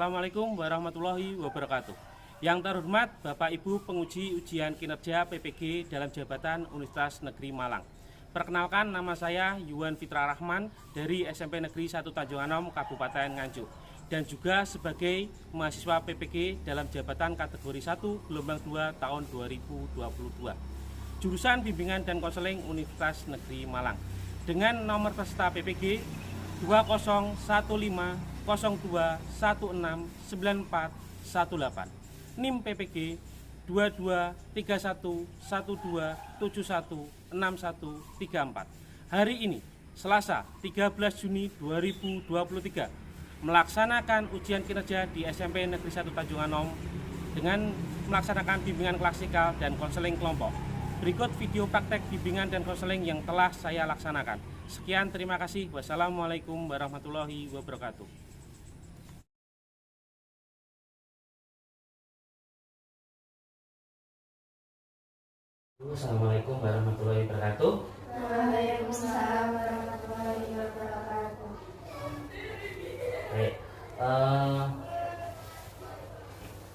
Assalamualaikum warahmatullahi wabarakatuh. Yang terhormat Bapak Ibu penguji ujian kinerja PPG dalam jabatan Universitas Negeri Malang. Perkenalkan, nama saya Yuwan Fitra Rahman dari SMP Negeri 1 Tanjung Anom, Kabupaten Nganjuk, dan juga sebagai mahasiswa PPG dalam jabatan kategori 1 gelombang 2 tahun 2022. Jurusan Bimbingan dan Konseling Universitas Negeri Malang dengan nomor peserta PPG 201502169418, NIM PPG 223112716164. Hari ini Selasa 13 Juni 2023 melaksanakan ujian kinerja di SMP Negeri 1 Tanjung Anom dengan melaksanakan bimbingan klasikal dan konseling kelompok. Berikut video praktek bimbingan dan konseling yang telah saya laksanakan. Sekian, terima kasih. Wassalamualaikum warahmatullahi wabarakatuh. Assalamualaikum warahmatullahi wabarakatuh. Waalaikumsalam warahmatullahi wabarakatuh. Baik,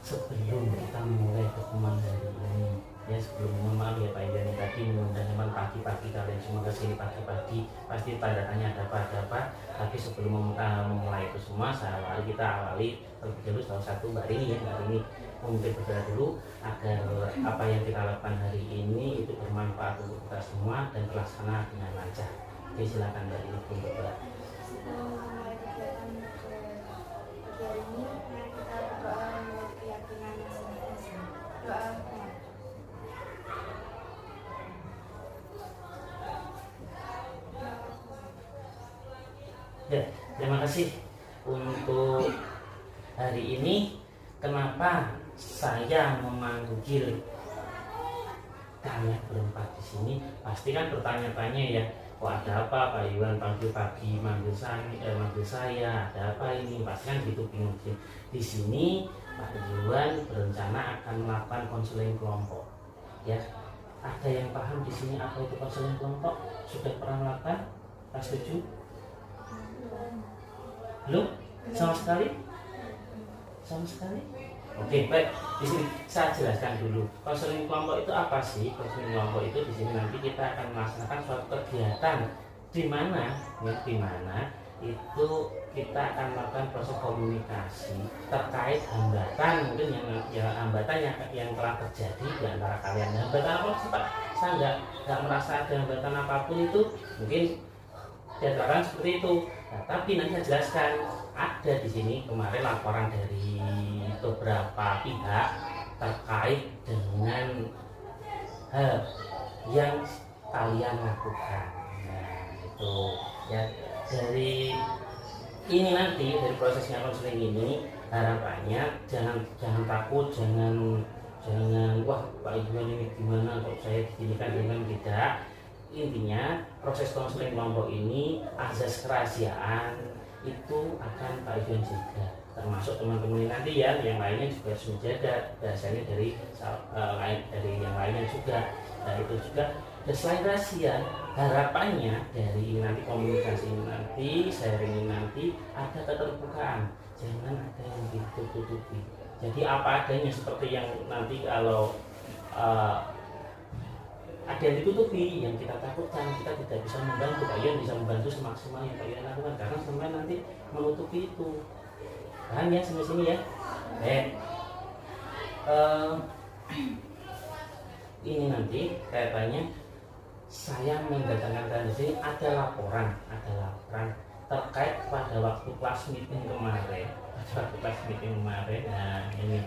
sebelum kita mulai pertemuan hari ini, ya sebelum mohon maaf ya Pak Iwan, tadi mengundang teman pagi-pagi kalian semua ke sini pagi-pagi pasti tanda tanya ada apa. Tapi sebelum memulai itu semua, kita awali terlebih dahulu salah satu Mbak Rini ya. Mbak Rini mungkin berdoa dulu agar apa yang kita lakukan hari ini itu bermanfaat untuk kita semua dan terlaksana dengan lancar. Oke, silakan Mbak Rini untuk berdoa. Sebelum memulai kegiatan hari ini, kita berdoa menurut keyakinan masing-masing. Doa. Ya, terima kasih untuk hari ini. Kenapa saya memanggil kalian berempat di sini? Pasti kan bertanya-tanya ya, kok ada apa Pak Iwan pagi-pagi manggil saya, ada apa ini? Pasti kan gitu bingung. Di sini Pak Iwan berencana akan melakukan konseling kelompok. Ya, ada yang paham di sini apa itu konseling kelompok? Sudah pernah melakukan? Setuju? Belum? Sama sekali? Oke, baik. Di sini saya jelaskan dulu. Konseling kelompok itu apa sih? Konseling kelompok itu di sini nanti kita akan melaksanakan suatu kegiatan di mana itu kita akan melakukan proses komunikasi terkait hambatan mungkin yang telah terjadi di antara kalian. Hambatan apa sih Pak? Saya nggak merasa ada hambatan apapun itu, mungkin diantara seperti itu. Nah, tapi nanti saya jelaskan. Ada di sini kemarin laporan dari beberapa pihak terkait dengan hal yang kalian lakukan. Nah, itu ya, dari ini nanti dari prosesnya konseling ini harapannya jangan takut, jangan wah Pak Iwan ini gimana kok saya diginikan dengan tidak. Intinya proses konseling kelompok ini azas kerahasiaan itu akan Pak Iwan jaga, termasuk teman-teman nanti ya, yang lainnya juga harus menjaga bahasanya dari yang lainnya juga. Nah itu juga, dan selain rahasia, harapannya dari nanti komunikasi ini nanti, sharing ini nanti ada keterbukaan, jangan ada yang ditutup-tutupi. Jadi apa adanya, seperti yang nanti kalau ada yang ditutupi, yang kita takutkan, kita tidak bisa membantu. Pak Iwan bisa membantu semaksimal yang Pak Iwan lakukan, karena sampai nanti menutupi itu. Paham ya sampai sini ya? Ini nanti kaitannya saya mendatangkan kalian di sini ada laporan terkait pada waktu kelas meeting kemarin. Nah ini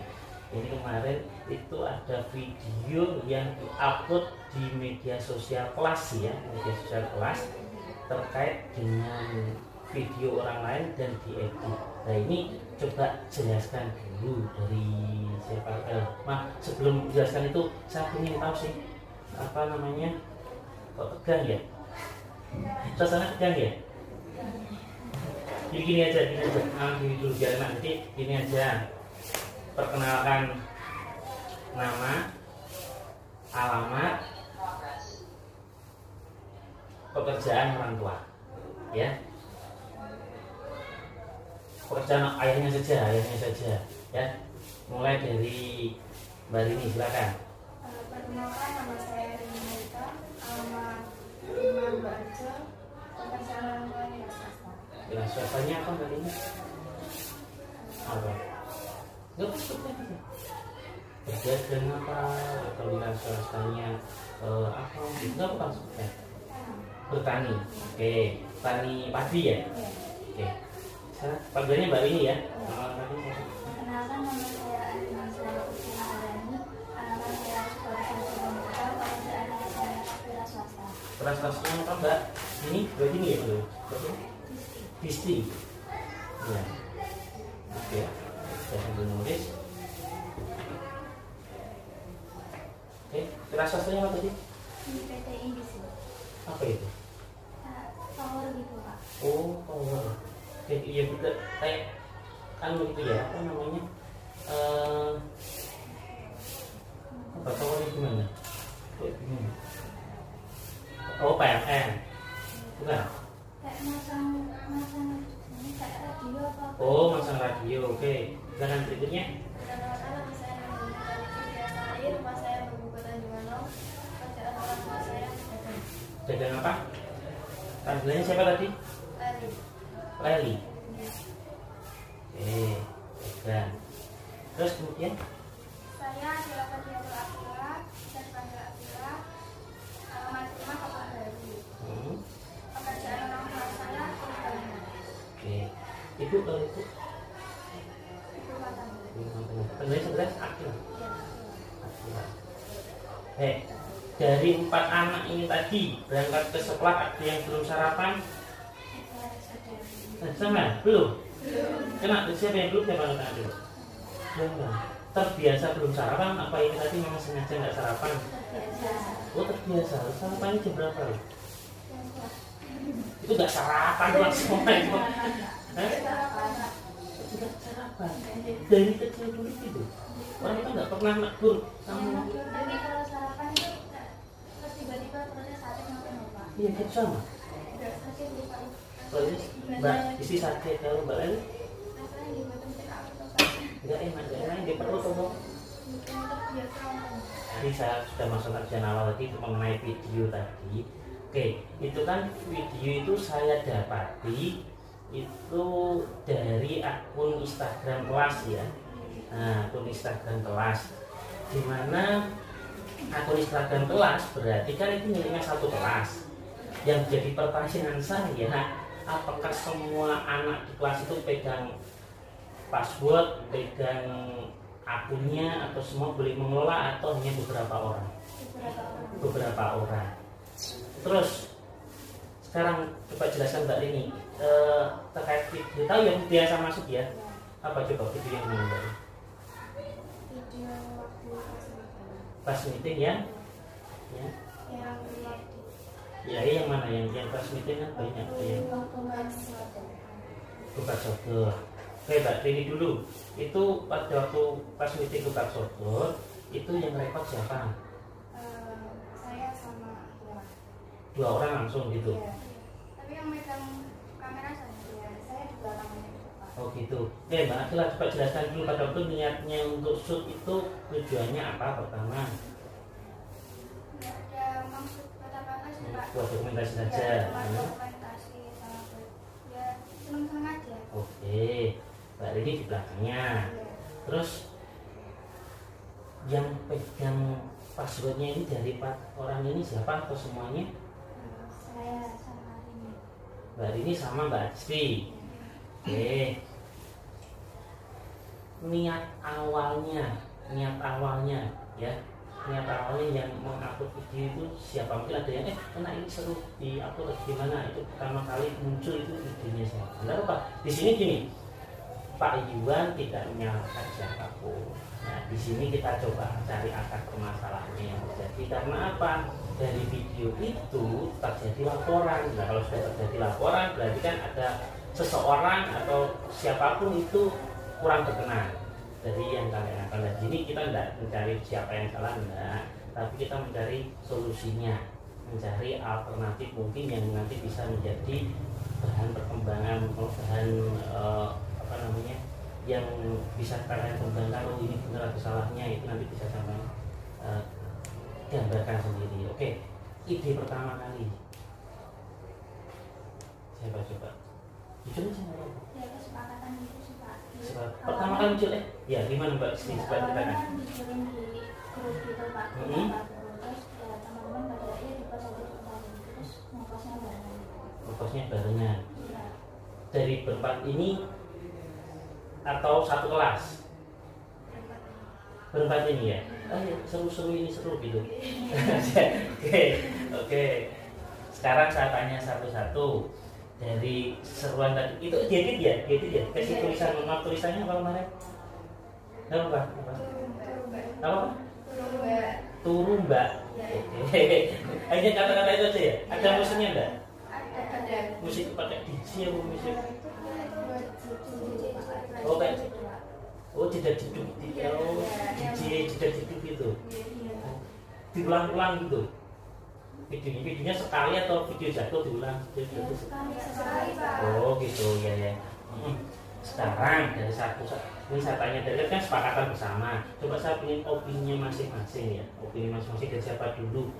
kemarin itu ada video yang diupload di media sosial kelas terkait dengan video orang lain dan diedit. Nah ini coba jelaskan dulu dari siapa. Sebelum jelaskan itu saya ingin tahu sih apa namanya, kok tegang ya? Suasana tegang ya? Jadi gini aja dulu biar nanti gini aja. Perkenalkan nama, alamat, pekerjaan orang tua, ya. pekerjaan ayahnya saja ya. Mulai dari Mbak Rini, silakan. Perkenalkan, nama saya Rini Marita, alamat rumah Mbak Arjo, pekerjaan orang tua dinas swasta. Dinas swastanya apa Mbak Rini? Apa? Nggak apa-apa. Kerja dengan apa? Atau dinas swastanya apa? Nggak apa maksudnya? Bertani. Oke, tani padi ya? Oke. Sekarang panggilannya Mbak Rini ya? Perkenalkan, nama saya Arina Syahrul Harani, alamat saya Sukoharjo Surakarta, pekerjaan saya wira swasta. Prestasinya apa Mbak? Ini berarti ini ya Mbak? Disti. Ya. Oke. Saya sambil nulis. Oke, prestasinya apa tadi? Di PT Indisi. Apa itu? Power gitu Pak. Oh, power. Oke, iya betul. Kayak kan gitu ya, apa namanya? Apa powernya gimana? Kayak gimana? Oh, PLN. Bukan? Kayak masang ini kayak radio apa? Oh, masang radio. Oke. Silakan berikutnya. Perkenalkan, nama saya Nurul Biasa Air, rumah saya membuka Tanjung Anom, pekerjaan orang tua saya pedagang. Dagang apa? Panggilannya siapa tadi? Lari. Leli. Oke, dagang. Terus kemudian Saya silakan Diatul Akila, bisa dipanggil Akila, alamat rumah Kampung Baru. Pekerjaan orang tua saya pertanian. oke. Ibu kalau itu Ibu rumah tangga. panggilannya sebenarnya Akil. Iya. Akil. Dari 4 anak ini tadi berangkat ke sekolah, ada yang belum sarapan? Sama? Belum? Kena siapa yang belum? Siapa yang dulu? Belum. Terbiasa belum sarapan? Apa ini tadi memang sengaja nggak sarapan? Oh, terbiasa. Sarapannya jam berapa? Itu nggak sarapan langsung itu. Hah? Tidak sarapan. Dari kecil dulu gitu. Orang itu nggak pernah negur sama. Tapi kalau sarapan itu terus tiba-tiba perutnya sakit makan apa? Iya, itu sama. Udah sakit lupa. Kalau ini Mbak isi sakit, kalau Mbak Leli Rasanya di badan tidak apa-apa. nggak enak, di perut atau Mungkin terbiasa makan. tadi saya sudah masuk kajian awal tadi itu mengenai video tadi. Oke, itu kan video itu saya dapati itu dari akun Instagram kelas ya. Nah, akun Instagram kelas, dimana akun Instagram kelas berarti kan itu miliknya satu kelas. Yang jadi pertanyaan saya, apakah semua anak di kelas itu pegang password, pegang akunnya, atau semua boleh mengelola, atau hanya beberapa orang? Beberapa orang. Terus sekarang coba jelaskan Mbak Rini terkait video. Tahu yang biasa masuk ya? Apa coba video yang mana Mbak? Video waktu Pas meeting ya? yang waktu Ya, yang mana yang pas meeting kan banyak yang tukar sodor. Oke Mbak Rini dulu. Itu pada waktu pas meeting tukar sodor itu yang rekod siapa? saya sama Akila. 2 orang langsung gitu. Iya. Tapi yang megang kamera saya di belakangnya Pak. Oh gitu. Oke Mbak Akila, coba jelaskan dulu pada waktu niatnya untuk shoot itu tujuannya apa pertama? Nggak ada maksud kata-kata sih Pak. Buat dokumentasi saja. Ya, cuma dokumentasi sama ya seneng-seneng aja. Oke, Mbak Rini di belakangnya. Iya. Terus yang pegang passwordnya ini dari 4 orang ini siapa atau semuanya? Saya sama ini. Mbak Rini sama Mbak Asri. Oke. Niat awalnya ya. Niat awalnya yang mengupload video itu siapa? Mungkin ada yang enak ini seru di upload gimana? Itu pertama kali muncul itu videonya siapa? Benar Pak? Di sini gini, Pak Iwan tidak menyalahkan siapapun. Nah, di sini kita coba cari akar permasalahannya yang terjadi karena apa? Dari video itu terjadi laporan. Nah, kalau sudah terjadi laporan berarti kan ada seseorang atau siapapun itu kurang berkenan dari yang kalian akan. Di sini kita tidak mencari siapa yang salah, enggak, tapi kita mencari solusinya, mencari alternatif mungkin yang nanti bisa menjadi bahan perkembangan, bahan namanya yang bisa kalian kembangkan, oh ini benar atau salahnya itu nanti bisa sampai gambarkan sendiri. Oke, ide pertama kali siapa coba? Jujur aja nggak apa-apa. Ya kesepakatan itu sih Pak. Pertama kali muncul ya gimana Mbak? Coba Awalnya ceritakan. kan dikirim di grup gitu Pak. Terus ya teman-teman pada ya di pos aja sebentar. Terus ngokosnya barengan. Ngokosnya barengan. Iya. Dari berempat ini atau satu kelas? Berempat ini ya? Oh ya, seru-seru ini seru gitu. Oke. Sekarang saya tanya satu-satu. Dari seruan tadi itu diedit ya? Kasih tulisan, maaf tulisannya apa kemarin? Apa? Apa? Turumba. Oke. Hanya kata-kata itu aja ya? Ada musiknya enggak? Ada. Musik pakai DJ atau musik? Oh kayak Oh tidak jeduk gitu. Oh DJ tidak jeduk gitu. Diulang-ulang gitu. Videonya sekali atau video jatuh diulang? sekali Pak. Oh gitu ya. Sekarang dari satu ini saya tanya dari kan sepakatan bersama. Coba saya ingin opininya masing-masing ya. Opini masing-masing dari siapa dulu?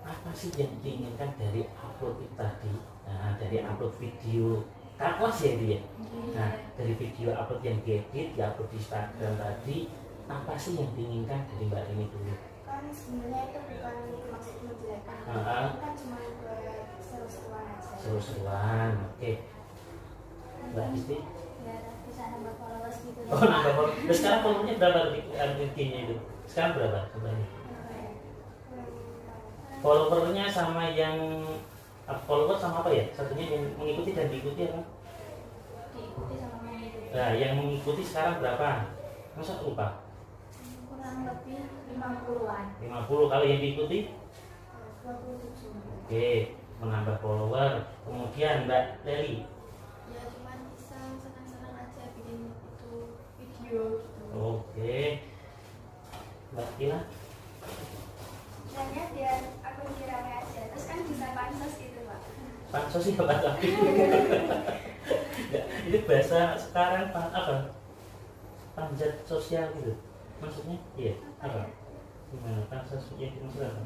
Apa sih yang diinginkan dari upload itu tadi? Nah, dari upload video kelas ya dia. Nah, dari video upload yang diedit, diupload di Instagram tadi, apa sih yang diinginkan dari Mbak Rini dulu? Kan sebenarnya itu bukan maksud menjelekkan. Kan cuma buat seru-seruan aja. Seru-seruan, oke. Mbak Isti? Ya bisa nambah followers gitu. Oh nambah followers. Terus sekarang followernya berapa intinya itu? Sekarang berapa? Coba followernya sama yang follower sama apa ya? Satunya yang mengikuti dan diikuti apa? Diikuti sama mengikuti. Nah, yang mengikuti sekarang berapa? Masa lupa? Kurang lebih 50-an. 50. Kalau yang diikuti? 27. Oke, menambah follower. Kemudian Mbak Leli? Ya cuma bisa senang-senang aja bikin itu video gitu. Oke. Mbak Kila? Misalnya biar aku rame aja. Terus kan bisa pansos gitu Pak. Pansos sih apa lagi? Ini bahasa sekarang apa? Panjat sosial gitu. Maksudnya? Iya. Apa? Gimana? Pansos yang dimaksud apa?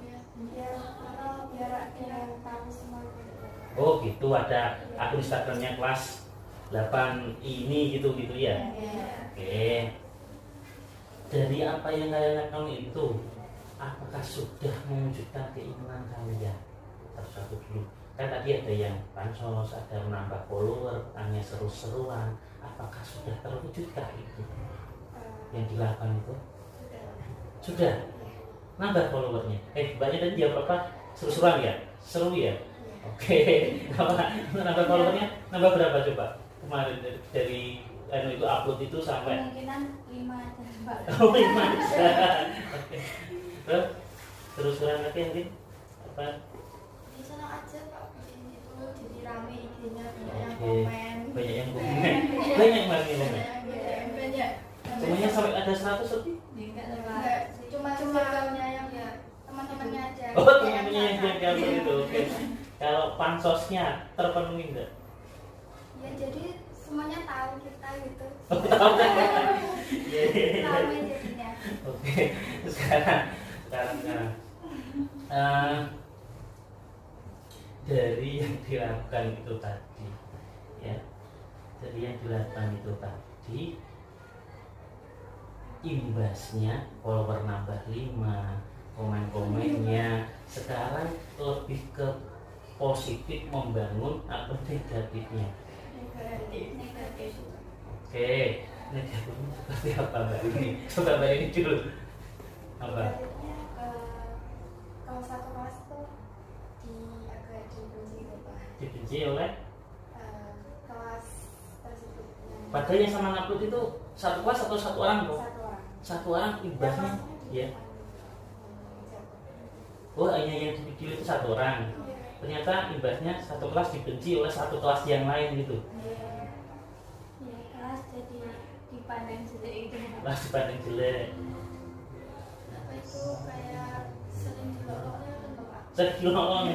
Ya kalau biar ada yang tahu semua gitu. Oh gitu, ada akun Instagramnya kelas 8 ini gitu ya. Oke. Dari apa yang kalian lakukan itu, apakah sudah mewujudkan keinginan kalian? Satu dulu. Kan tadi ada yang pansos, ada menambah follower, hanya seru-seruan. Apakah sudah terwujudkah itu? Yang dilakukan itu? Sudah. Nambah followernya. Banyak tadi jawab apa? Seru-seruan ya? Seru ya? Oke. Nambah followernya? Nambah berapa coba? Kemarin dari itu upload itu sampai Kemungkinan 5 aja Mbak. Oh 5. Oke. Terus-terusan lagi mungkin apa? Ya senang aja Pak bikin itu jadi rame IG-nya banyak yang Oke. komen. Banyak yang komen. Banyak banget yang komen. Banyak. Semuanya sampai ada 100 lebih. Enggak, cuma circle-nya yang ya teman-temannya aja. Oh teman-temannya yang gambar itu. Oke. Kalau pansosnya terpenuhi enggak? Ya jadi semuanya tahu kita gitu. Tahu kan? Rame jadinya. Oke. Sekarang. Dari yang dilakukan itu tadi, ya, dari yang dilakukan itu tadi, imbasnya follower nambah 5, komen-komennya sekarang lebih ke positif membangun atau negatifnya? Negatif. Oke, negatifnya seperti apa Mbak ini? Coba Mbak ini dulu. Apa? Negatifnya kalau satu kelas tuh agak dibenci gitu Pak. Dibenci oleh? Kelas tersebut. Padahal yang sama ngupload itu satu kelas atau satu orang dong? Satu orang. Satu orang imbasnya, ya. Oh hanya yang di video itu satu orang. Ternyata imbasnya satu kelas dibenci oleh satu kelas yang lain gitu. Ya kelas jadi dipandang jelek gitu. Kelas dipandang jelek. Apa itu kayak sering dilolongnya kan Bapak. Saya nolong.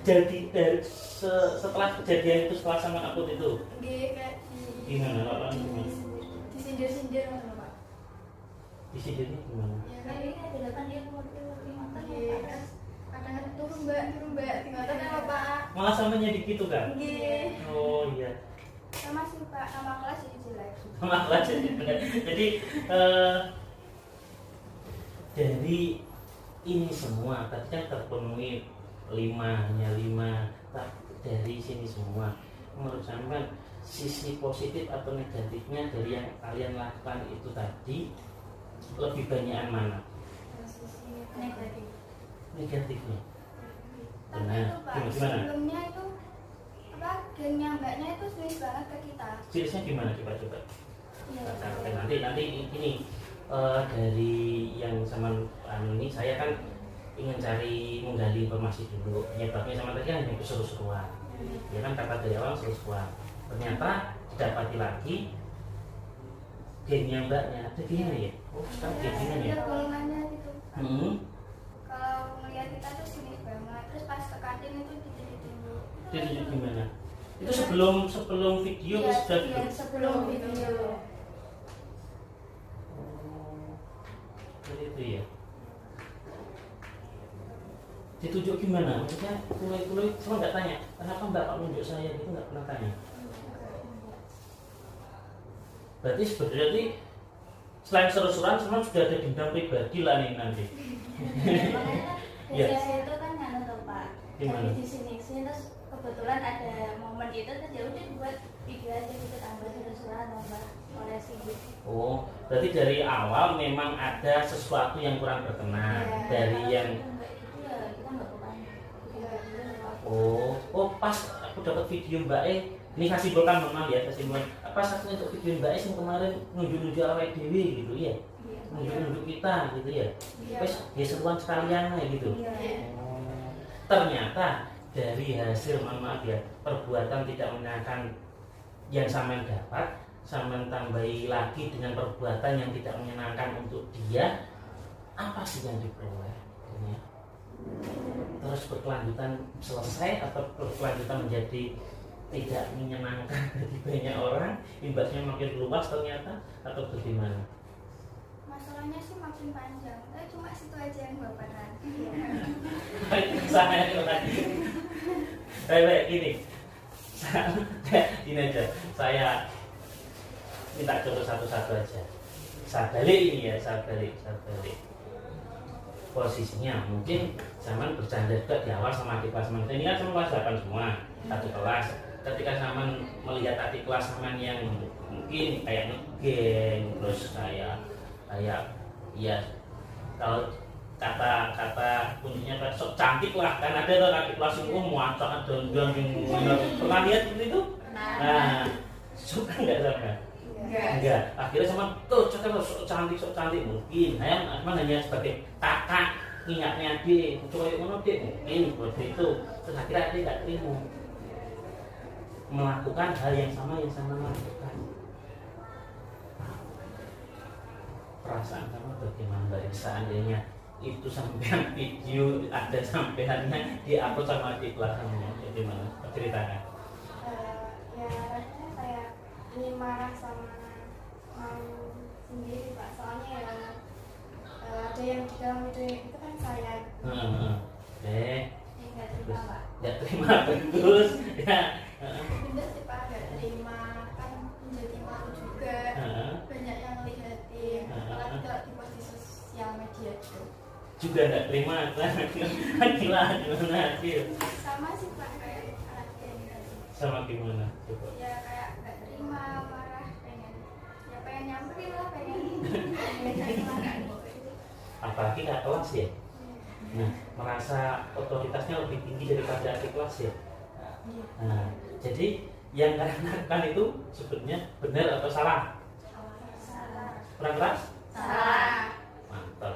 jadi dari setelah kejadian itu, setelah sama upload itu kayak gimana Pak? disindir-sindir loh Pak. Disindirnya gimana? Ya kan ini ada delapan dia mau kadang turun mbak tinggalkan sama Pak. Malah samanya gitu kan? Oh iya. Sama sih Pak, nama kelas jadi jelek. Sama kelas jadi jelek. Jadi dari ini semua tadi kan terpenuhi hanya 5 dari sini semua. Menurut sampean sisi positif atau negatifnya dari yang kalian lakukan itu tadi lebih banyakan mana? Sisi negatif. Negatifnya. Tapi Nah, itu Pak, gimana? sebelumnya itu gengnya mbaknya itu serius banget ke kita. Seriusnya gimana coba? Iya. Nanti ini dari yang sama ini saya kan ingin menggali informasi dulu. Penyebabnya sama tadi kan hanya keseru-seruan. Ya kan kata dari awal seru-seruan. Ternyata didapati lagi gengnya mbaknya. Ada gengnya ya? Oh, sekarang gengnya ya. Ada golongannya gitu. Kalau melihat kita tuh sinis banget. Terus pas ke kantin itu ditunjukin dulu. Jadi gimana? Itu sebelum video Iya, sudah sebelum video. Jadi itu ya. Ditunjuk gimana? Maksudnya kulit cuma nggak tanya kenapa Bapak menunjuk saya gitu, nggak pernah tanya. Berarti sebenarnya selain seru-seruan semua sudah ada dendam pribadi lah nih nanti. Ya. Itu kan nggak tahu Pak. Gimana? Jadi di sini terus kebetulan ada momen itu terus ya udah buat video aja gitu, tambah seru-seruan tambah koleksi gitu. Oh, berarti dari awal memang ada sesuatu yang kurang berkenan dari yang Kita nggak oh pas aku dapat video Mbak ini kesimpulan memang ya kesimpulan pas aku untuk video Mbak yang kemarin nunjuk awake dhewe gitu ya, nunjuk kita gitu ya, terus ya seruan sekalian lah gitu. Ternyata dari hasil maaf ya perbuatan tidak menyenangkan yang sampean dapat, sampean tambahi lagi dengan perbuatan yang tidak menyenangkan untuk dia, apa sih yang diperoleh? Terus berkelanjutan selesai atau berkelanjutan menjadi tidak menyenangkan bagi banyak orang, imbasnya makin luas ternyata, atau bagaimana? Masalahnya sih makin panjang, tapi cuma situ aja yang baperan. Saya baik gini, ini aja, saya minta contoh satu-satu aja. Saya balik ini ya, saya balik. Posisinya mungkin zaman bercanda juga di awal sama adik kelas teman. Ini kan semua kelas 8 semua, satu kelas. Ketika zaman melihat adik kelas teman yang mungkin kayak ngegeng, terus kayak ya kalau kata kuncinya kan sok cantik lah, kan ada tuh adik kelas yang muacak dan pernah lihat seperti itu? Nah, suka nggak sama? Enggak. Akhirnya sama tuh sok cantik mungkin. Hanya sebagai kakak ingatnya adik, coba yang mana adik mungkin seperti itu. Terus akhirnya adik nggak terima melakukan hal yang sama lakukan. Perasaan kamu bagaimana dari seandainya itu sampean video ada sampeannya diupload sama adik kelas kamu, bagaimana ceritakan? Ya rasanya kayak ingin marah sama mau sendiri Pak, soalnya ya ada yang di dalam video itu kan saya Nggak terima Pak. Nggak terima terus ya. bener sih Pak, nggak terima kan menjadi malu juga, banyak yang lihatin, apalagi kalau dipost di sosial media itu Juga nggak terima kan gila gimana Akil? sama sih Pak kayak anak geng tadi. Sama gimana coba? Ya kayak nggak terima, marah, pengen nyamperin lah, pengen marah. Apalagi nggak kelas ya. Nah, merasa otoritasnya lebih tinggi daripada adik kelas ya. Nah, jadi yang kalian lakukan itu sebetulnya benar atau salah? Kurang keras? Salah. Mantap.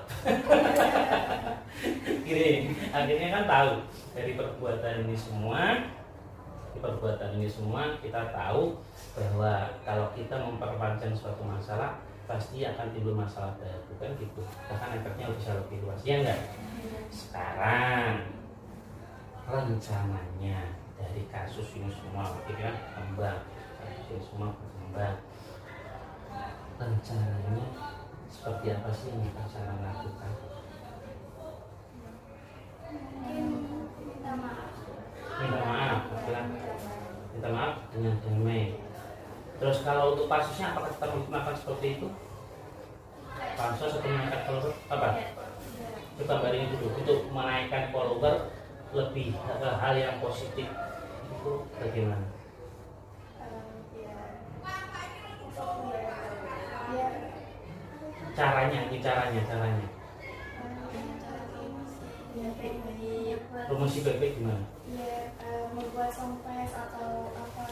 Gini, akhirnya kan tahu dari perbuatan ini semua kita tahu bahwa kalau kita memperpanjang suatu masalah pasti akan timbul masalah baru, kan gitu. Bahkan efeknya bisa lebih luas, ya enggak? Sekarang rencananya dari kasus ini semua kan berkembang, kasus ini semua berkembang, rencananya seperti apa sih yang rencana lakukan? Minta maaf. Minta maaf, bilang minta maaf dengan damai. Terus kalau untuk pansusnya apakah tetap melakukan seperti itu? Pansus atau menaikkan follower apa? Kita bandingin dulu untuk menaikkan follower lebih hal yang positif itu bagaimana? Caranya. Promosi baik-baik gimana? Membuat sompes atau apa?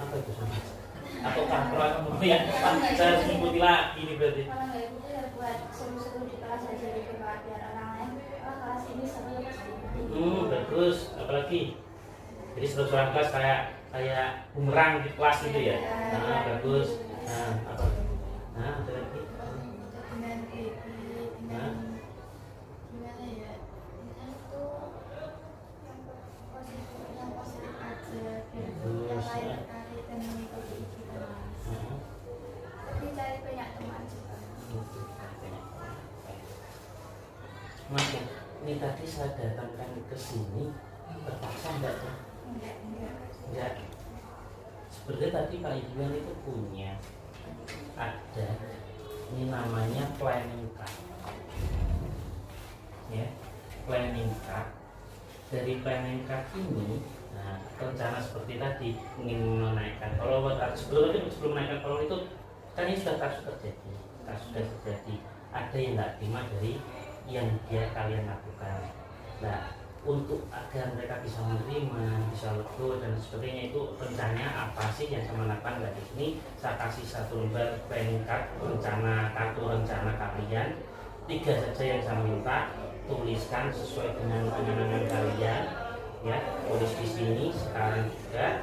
Apa itu sompes? Atau kalau yang saya sebutin lagi ini berarti. Kalau nggak ikut ya buat seru-seru di kelas aja gitu Pak, biar orang lain kelas ini seru sih. Bagus. Apalagi jadi seru-seruan kelas kayak bumerang di kelas gitu ya. Nah, bagus. Nah, apa? Nah, ada lagi. Dengan gimana ya? Kita tuh yang positif aja, yang lain tertarik dan mengikuti kita. Tapi cari banyak teman juga. Mas, ini tadi saya datangkan ke sini terpaksa enggak ya? Enggak. Sebenarnya tadi Pak Iwan itu punya ada ini namanya planning card. Ya, planning card. Dari planning card ini, nah, rencana seperti tadi ingin menaikkan follower. Sebelum menaikkan follower itu kan ini sudah kasus terjadi. Ada yang nggak terima dari yang kalian lakukan. Nah, untuk agar mereka bisa menerima, bisa lego dan sebagainya itu rencananya apa sih yang saya lakukan dari sini? Saya kasih satu lembar planning card kartu rencana kalian, 3 saja yang saya minta, tuliskan sesuai dengan angan-angan kalian, ya, tulis di sini sekarang juga.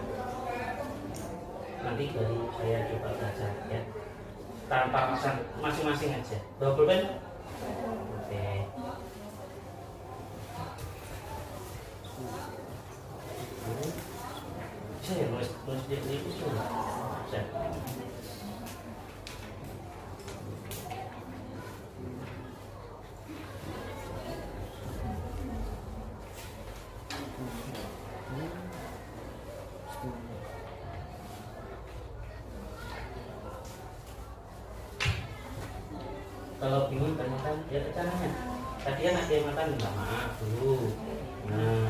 Nanti dari saya coba baca ya, tanpa pesan masing-masing aja. Bawa pulpen? Oke. Bisa ya nulis dia itu bisa. Kalau bingung tanyakan ya caranya. Tadi kan ada yang makan minta maaf dulu. Nah,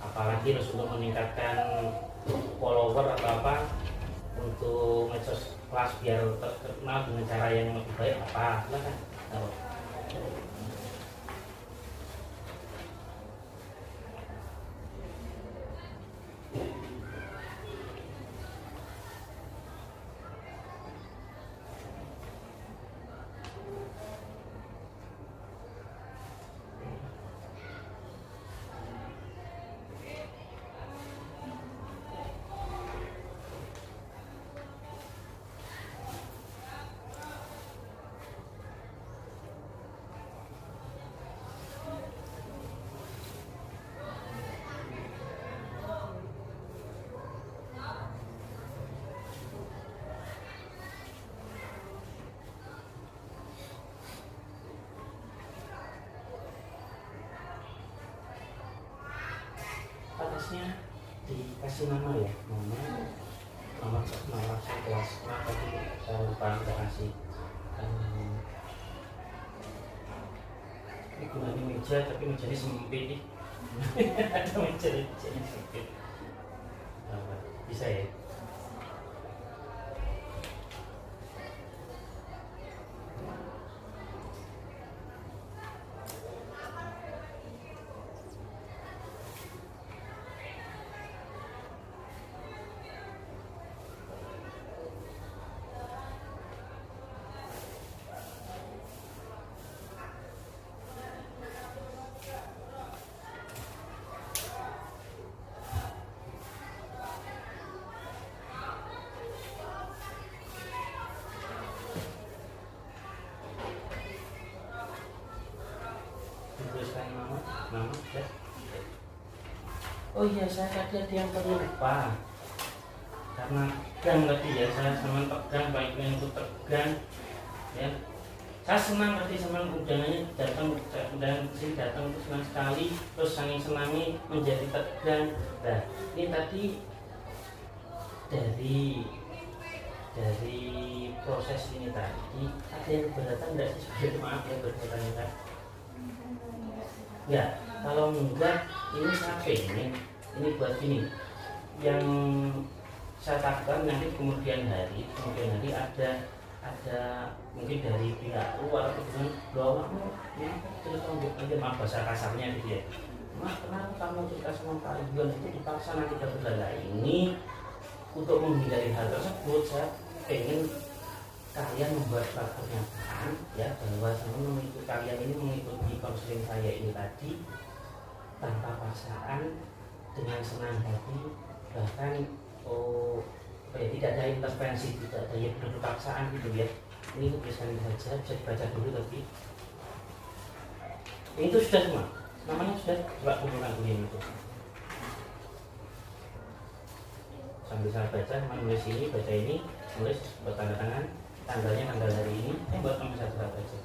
apalagi harus untuk meningkatkan follower atau apa untuk medsos kelas biar terkenal dengan cara yang lebih baik apa silakan. Atasnya dikasih nama ya, nomor kelas. Nah, tadi saya lupa kita kasih. Ini gunanya meja, tapi mejanya sempit nih. Ada mejanya sempit. Bisa ya? Tuliskan nama ya. Oh iya, saya tadi ada yang terlupa. Karena tegang tadi ya, saya sama tegang, baiknya itu tegang ya. Saya senang tadi sama undangannya datang, dan sini datang itu senang sekali, terus saking senangnya menjadi tegang. Nah ini tadi dari proses ini tadi ada yang keberatan enggak sih? Sebenarnya maaf ya keberatan enggak? Ya, kalau enggak ini saya pengen ini buat ini yang saya takutkan nanti kemudian hari ada mungkin dari pihak luar atau dengan bahwa ini cerita untuk nanti maaf bahasa kasarnya gitu ya. Mas, kenapa kamu cerita sama Pak Iwan itu dipaksa nanti ke saudara ini? Untuk menghindari hal tersebut, saya pengen kalian membuat surat pernyataan ya bahwa kalian ini mengikuti konseling saya ini tadi tanpa paksaan, dengan senang hati, bahkan tidak ada intervensi, tidak ada yang paksaan gitu ya. Ini tulisan saja, bisa dibaca dulu tapi itu sudah semua, namanya sudah coba kumpulkan dulu itu. Sambil saya baca, menulis ini, baca ini, nulis buat tanda tangan, tanggalnya tanggal hari ini, buat sampai satu aja.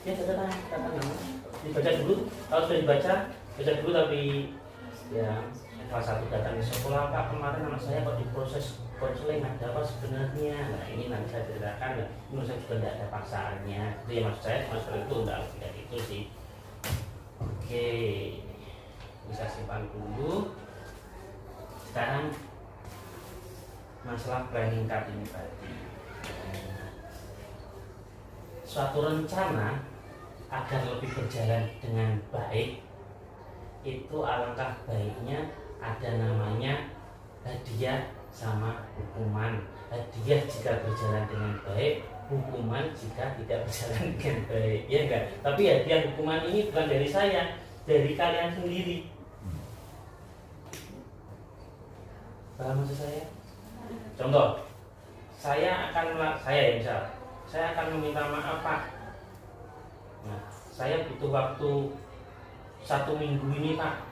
Ya, dibaca dulu. Kalau sudah dibaca dulu tapi ya salah satu datang di sekolah, Pak kemarin anak saya kok diproses konseling, ada apa sebenarnya? Nah ini nanti saya ceritakan ya. Menurut saya juga tidak ada paksaannya. Itu ya maksud saya cuma seperti itu, tidak itu sih. Oke, bisa simpan dulu. Sekarang masalah planning card ini tadi. Suatu rencana agar lebih berjalan dengan baik itu alangkah baiknya ada namanya hadiah sama hukuman. Hadiah jika berjalan dengan baik, hukuman jika tidak berjalan dengan baik, ya enggak? Tapi hadiah hukuman ini bukan dari saya, dari kalian sendiri. Paham maksud saya? Contoh, saya akan meminta maaf Pak. Nah, saya butuh waktu 1 minggu ini Pak,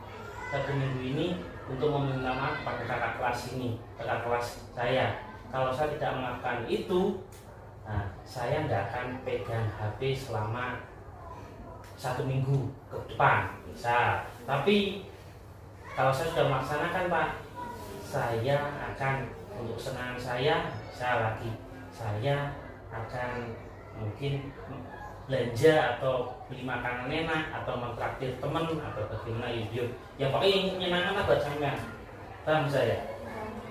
1 minggu ini untuk meminta maaf pada kakak kelas ini, kakak kelas saya. Kalau saya tidak melakukan itu, nah, saya tidak akan pegang HP selama 1 minggu ke depan, bisa. Tapi kalau saya sudah melaksanakan Pak, saya akan untuk senang saya lagi, saya akan mungkin belanja atau beli makanan enak atau mentraktir teman atau bagaimana YouTube yang pokoknya yang menyenangkan buat sampean. Paham saya?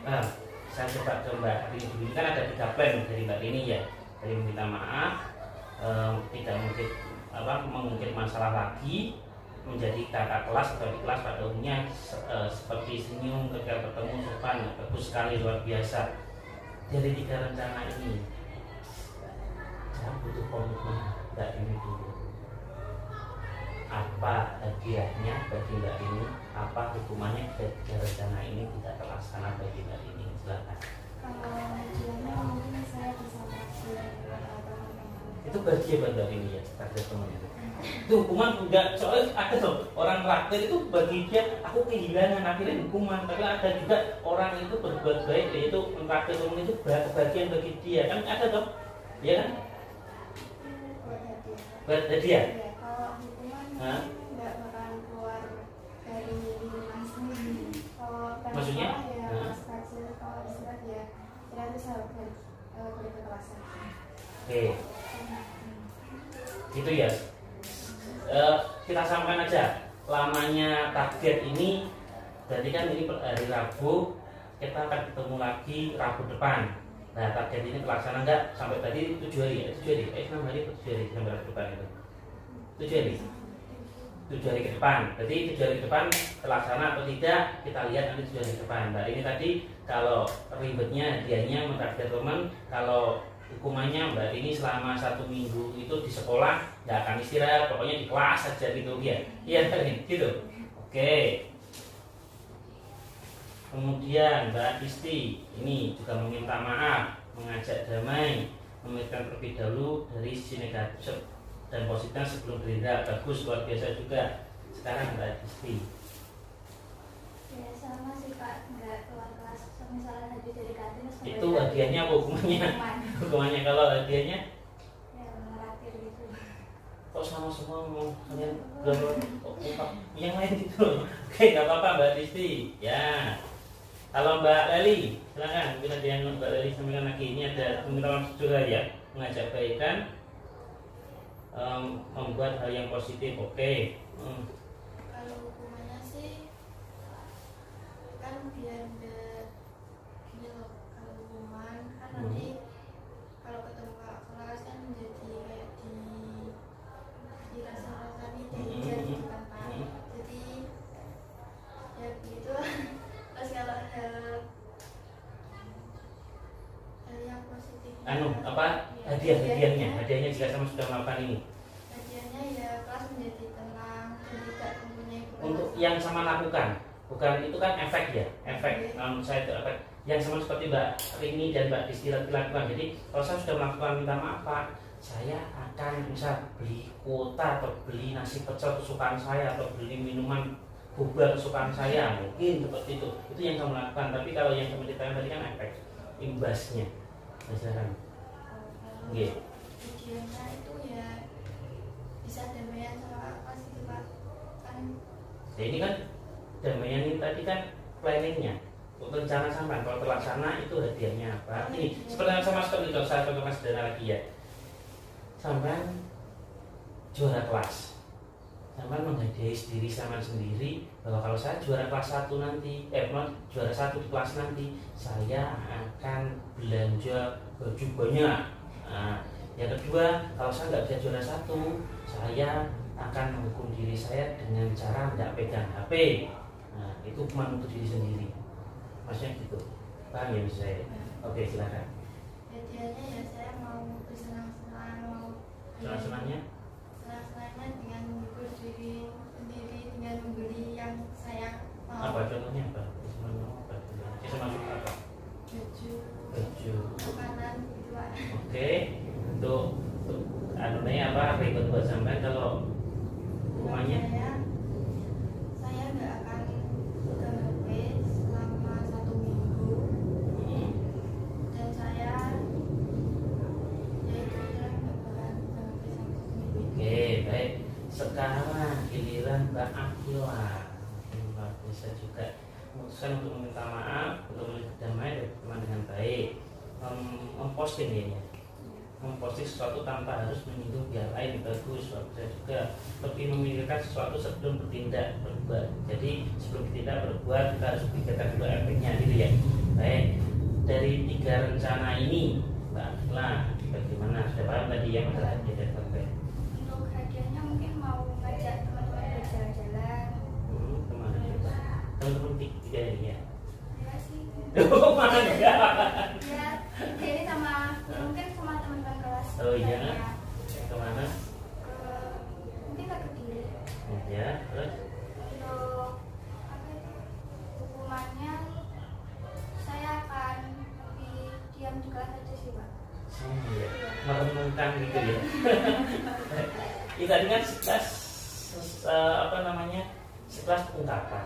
Paham? Saya coba ini kan ada 3 plan dari Mbak Rini ya, dari meminta maaf, tidak mengungkit masalah lagi, menjadi kakak kelas atau di kelas pada umumnya seperti senyum ketika bertemu, sopan, bagus sekali, luar biasa. Dari 3 rencana ini saya butuh komitmen Mbak ini dulu. Apa hadiahnya bagi Mbak ini? Apa hukumannya jika rencana ini tidak terlaksana bagi Mbak ini? Silakan. Kalau hadiahnya mungkin saya bisa bagi itu bagian Mbak ini ya, takdir teman itu. Itu hukuman enggak, soalnya ada tuh orang traktir itu bagi dia aku kehilangan akhirnya hukuman. Tapi ada juga orang itu berbuat baik, yaitu mentraktir teman itu bagian bagi dia, kan ada tuh, ya kan? Buat hadiah. Ya, kalau hukuman nggak bakalan keluar dari diri sendiri. Kalau maksudnya? ya mas kecil, kalau Oke, gitu ya. Kita samakan aja lamanya target ini. Berarti kan ini per hari Rabu, kita akan ketemu lagi Rabu depan. Nah, target ini terlaksana enggak sampai tadi 7 hari ya? 7 hari, 6 hari atau 7 hari sampai Rabu depan itu? 7 hari. 7 hari ke depan. Jadi 7 hari ke depan terlaksana atau tidak, kita lihat nanti 7 hari ke depan. Nah, ini tadi kalau ribetnya hadiahnya mentarget teman, kalau hukumannya Mbak ini selama 1 minggu itu di sekolah nggak akan istirahat, pokoknya di kelas saja gitu ya. Iya gitu. Oke. Kemudian Mbak Isti ini juga meminta maaf, mengajak damai, memikirkan terlebih dahulu dari sisi negatif dan positifnya sebelum bertindak. Bagus, luar biasa juga. Sekarang Mbak Isti. Ya sama sih Pak, nggak keluar kelas. Misalnya habis dari kantin terus Itu hadiahnya apa hukumannya? Hukumannya kalau hadiahnya? Ya ngeraktir gitu. Kok sama semua ngomong kalian belum yang lain gitu. Oke, nggak apa-apa Mbak Isti. Ya. Kalau Mbak Leli, silakan. Mungkin ada yang Mbak Leli sampaikan lagi. Ini ada pengetahuan juga ya, mengajak kebaikan, membuat hal yang positif. Oke. Kalau hukumannya sih kan biar enggak gini loh, kalau hukuman kan nanti kalau ketemu kakak kelas kan menjadi kayak dirasa-rasani diajar gitu kan Pak. Jadi ya begitu. Terus kalau hal yang positif Hadiahnya jika sama sudah melakukan ini. hadiahnya ya kelas menjadi tenang dan tidak mempunyai Untuk yang sama lakukan, bukan itu kan efek ya, efek. Menurut saya itu efek yang sama seperti Mbak Rini dan Mbak Disti lakukan. Jadi kalau saya sudah melakukan minta maaf Pak, saya akan misal beli kuota atau beli nasi pecel kesukaan saya atau beli minuman boba kesukaan saya, mungkin seperti itu yang kamu lakukan. Tapi kalau yang kamu ceritakan tadi kan efek imbasnya. Misalkan tujuannya itu ya bisa damaian sama apa sih Pak kan. Ya ini kan damaian ini tadi kan planningnya, rencana sampai kalau terlaksana itu hadiahnya apa? Ini seperti yang sama seperti itu, saya contohkan sederhana lagi ya. Sampai juara kelas, sampai menghadiahi diri sama sendiri bahwa kalau saya juara kelas 1 nanti, juara 1 di kelas nanti, saya akan belanja baju banyak. Nah, yang kedua, kalau saya nggak bisa juara 1, saya akan menghukum diri saya dengan cara tidak pegang HP. Nah, itu hukuman untuk diri sendiri. Maksudnya gitu. Paham ya maksud saya? Oke, silakan. Hadiahnya ya saya mau bersenang-senang, mau Senang-senangnya? senang-senangnya dengan menghibur diri sendiri dengan membeli yang saya mau. Apa contohnya apa? Senang apa? Saya masuk apa? Baju. Makanan gitu Pak. Oke. Untuk anunya apa? Ribet buat sampai kalau hukumannya? Saya nggak akan pegang HP selama 1 minggu dan saya ya itu nggak bakalan pegang HP sampai 1 minggu. Oke, baik. Sekarang giliran Mbak Akila. Mbak bisa juga memutuskan untuk meminta maaf, untuk berdamai dan berteman dengan baik. Memposting ini ya. Memposting sesuatu tanpa harus menyinggung pihak lain bagus. Bisa juga lebih memikirkan sesuatu sebelum bertindak berbuat. Jadi sebelum bertindak berbuat kita harus pikirkan dulu efeknya gitu ya. Baik. Dari 3 rencana ini Mbak Akila bagaimana? Sudah paham tadi yang masalah hadiah dan konten? Untuk hadiahnya mungkin mau ngajak teman-teman berjalan-jalan. Kemana coba? Teman-teman 3 ini ya. Ya sih. Mana enggak? Ya, ini sama mungkin sama teman-teman kelas. Oh iya. Ya, Kemana? mungkin ke Kediri. Ya, terus? Untuk apa itu? Hukumannya saya akan lebih diam di kelas aja sih Pak. Ya. Merenungkan gitu ya. Itu tadi kan sekelas sekelas ungkapan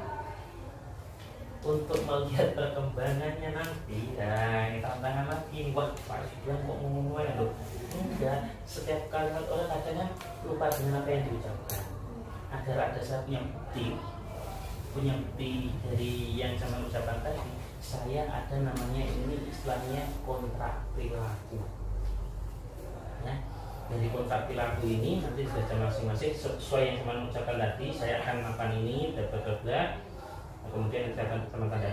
untuk melihat perkembangannya nanti. Nah, ini tantangan lagi. Wah, Pak Ridwan kok ngomong ya loh. Enggak, setiap kalimat orang kadang lupa dengan apa yang diucapkan. Agar ada saya punya bukti dari yang saya ucapkan tadi. Saya ada namanya ini istilahnya kontrak perilaku. Ya. Dari kontrak perilaku ini nanti dibaca masing-masing sesuai yang teman ucapkan tadi. Saya akan melakukan ini, bla bla bla. Nah, kemudian nanti akan teman tanda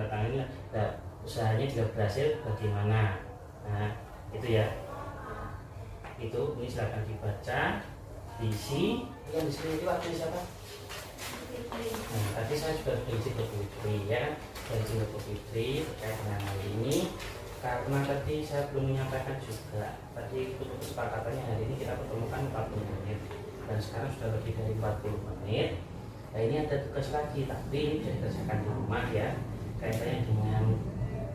tangan ini. Nah, usahanya juga berhasil bagaimana? Nah, itu ya. Itu ini silakan dibaca, diisi. Yang di sini itu waktu siapa? Nah, tadi saya juga sudah isi ke Putri ya, dari ke Putri terkait dengan hal ini. Karena tadi saya belum menyampaikan juga, tadi untuk kesepakatannya hari ini kita pertemukan 40 menit dan sekarang sudah lebih dari 40 menit. Nah, ini ada tugas lagi, tapi ini bisa dikerjakan di rumah ya, kaitannya dengan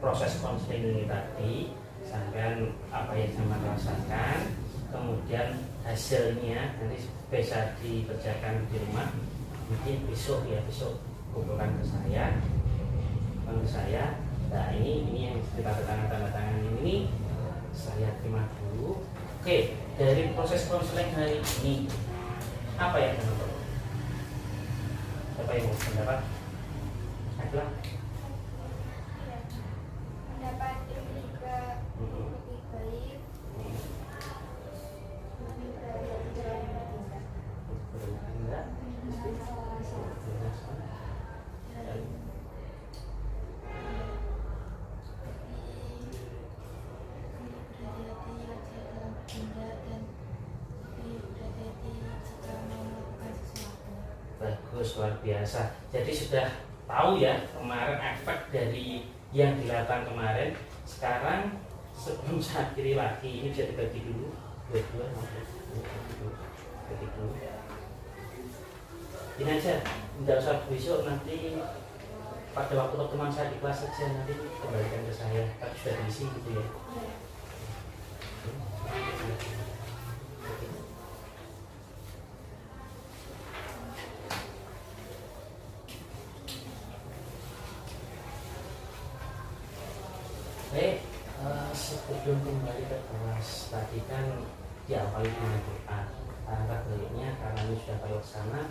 proses konseling ini tadi, sampai apa yang sama rasakan, kemudian hasilnya nanti bisa dikerjakan di rumah. Mungkin besok kumpulkan ke saya. Nah, ini yang kita tanda tangan ini saya terima dulu. Oke, dari proses konseling hari ini apa yang teman-teman? Apa yang mau pendapat? Adalah Pendapat ini juga lebih baik. Lebih berhati-hati. enggak? Bagus, luar biasa. Jadi sudah tahu ya kemarin efek dari yang dilakukan kemarin. Sekarang sebelum saya akhiri lagi, ini bisa dibagi dulu dua-dua, bagi dulu. Ini aja, tidak usah besok, nanti pada waktu pertemuan saya di kelas saja, nanti kembalikan ke saya. Tapi sudah diisi gitu ya. Sebelum kembali ke kelas tadi kan diawali dengan doa. Alangkah baiknya karena ini sudah pada sana,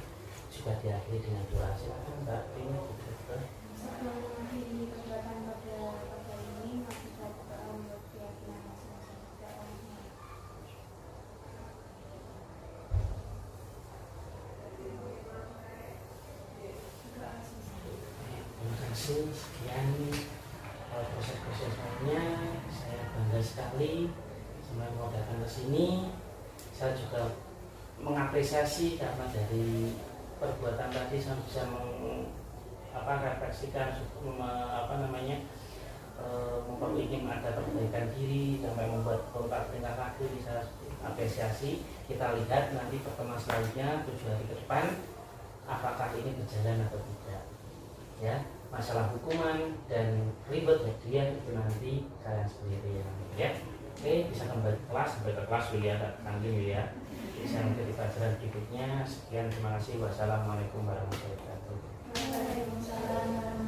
sudah diakhiri dengan doa. Silakan Mbak ini juga. Sebelum mengakhiri kegiatan pada ini, mari kita berdoa untuk keyakinan masing-masing kita orangnya. Terima kasih. Sekian proses-proses lainnya. Saya bangga sekali sampai mau datang ke sini. Saya juga mengapresiasi karena dari perbuatan tadi saya bisa refleksikan, ingin ada perbaikan diri sampai membuat kontak tingkat laku. Bisa apresiasi. Kita lihat nanti pertemuan selanjutnya 7 hari ke depan apakah ini berjalan atau tidak. Ya, masalah hukuman dan ribet dia itu nanti kalian sendiri ya. Oke, bisa kembali ke kelas, sampai ke kelas dulu ya, tanggung ya. Bisa menjadi pelajaran berikutnya. Sekian, terima kasih. Wassalamualaikum warahmatullahi wabarakatuh. Waalaikumsalam.